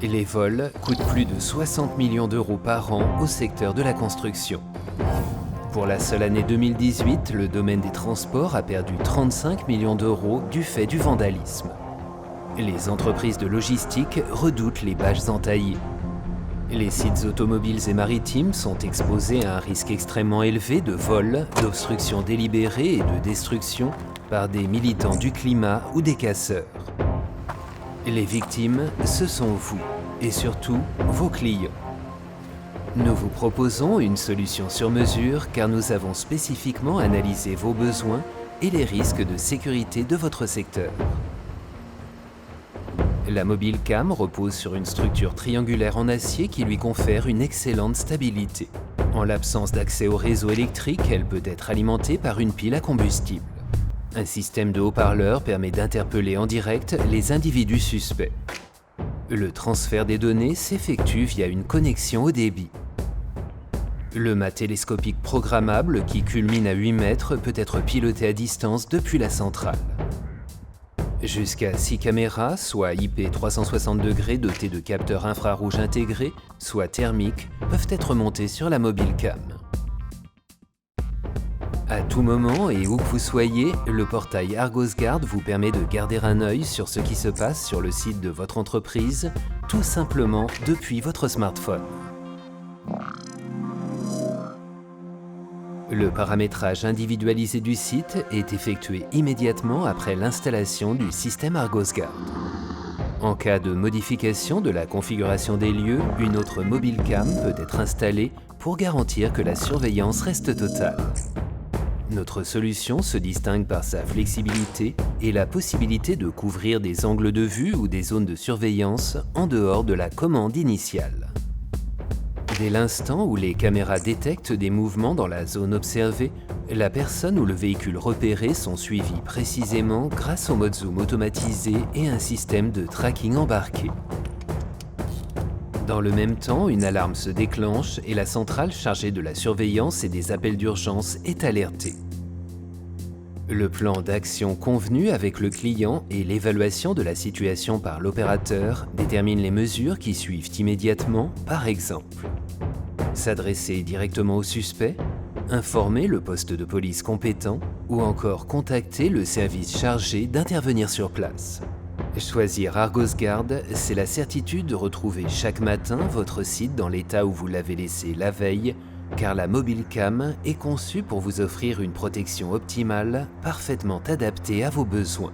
Les vols coûtent plus de 60 millions d'euros par an au secteur de la construction. Pour la seule année 2018, le domaine des transports a perdu 35 millions d'euros du fait du vandalisme. Les entreprises de logistique redoutent les bâches entaillées. Les sites automobiles et maritimes sont exposés à un risque extrêmement élevé de vol, d'obstruction délibérée et de destruction par des militants du climat ou des casseurs. Les victimes, ce sont vous, et surtout vos clients. Nous vous proposons une solution sur mesure car nous avons spécifiquement analysé vos besoins et les risques de sécurité de votre secteur. La MobileCam repose sur une structure triangulaire en acier qui lui confère une excellente stabilité. En l'absence d'accès au réseau électrique, elle peut être alimentée par une pile à combustible. Un système de haut-parleurs permet d'interpeller en direct les individus suspects. Le transfert des données s'effectue via une connexion au débit. Le mât télescopique programmable qui culmine à 8 mètres peut être piloté à distance depuis la centrale. Jusqu'à 6 caméras, soit IP 360 degrés dotées de capteurs infrarouges intégrés, soit thermiques, peuvent être montées sur la MobileCam. À tout moment et où que vous soyez, le portail ArgosGuard vous permet de garder un œil sur ce qui se passe sur le site de votre entreprise, tout simplement depuis votre smartphone. Le paramétrage individualisé du site est effectué immédiatement après l'installation du système ArgosGuard. En cas de modification de la configuration des lieux, une autre MobileCam peut être installée pour garantir que la surveillance reste totale. Notre solution se distingue par sa flexibilité et la possibilité de couvrir des angles de vue ou des zones de surveillance en dehors de la commande initiale. Dès l'instant où les caméras détectent des mouvements dans la zone observée, la personne ou le véhicule repéré sont suivis précisément grâce au mode zoom automatisé et un système de tracking embarqué. Dans le même temps, une alarme se déclenche et la centrale chargée de la surveillance et des appels d'urgence est alertée. Le plan d'action convenu avec le client et l'évaluation de la situation par l'opérateur déterminent les mesures qui suivent immédiatement, par exemple. S'adresser directement au suspect, informer le poste de police compétent ou encore contacter le service chargé d'intervenir sur place. Choisir ArgosGuard, c'est la certitude de retrouver chaque matin votre site dans l'état où vous l'avez laissé la veille, car la MobileCam est conçue pour vous offrir une protection optimale, parfaitement adaptée à vos besoins.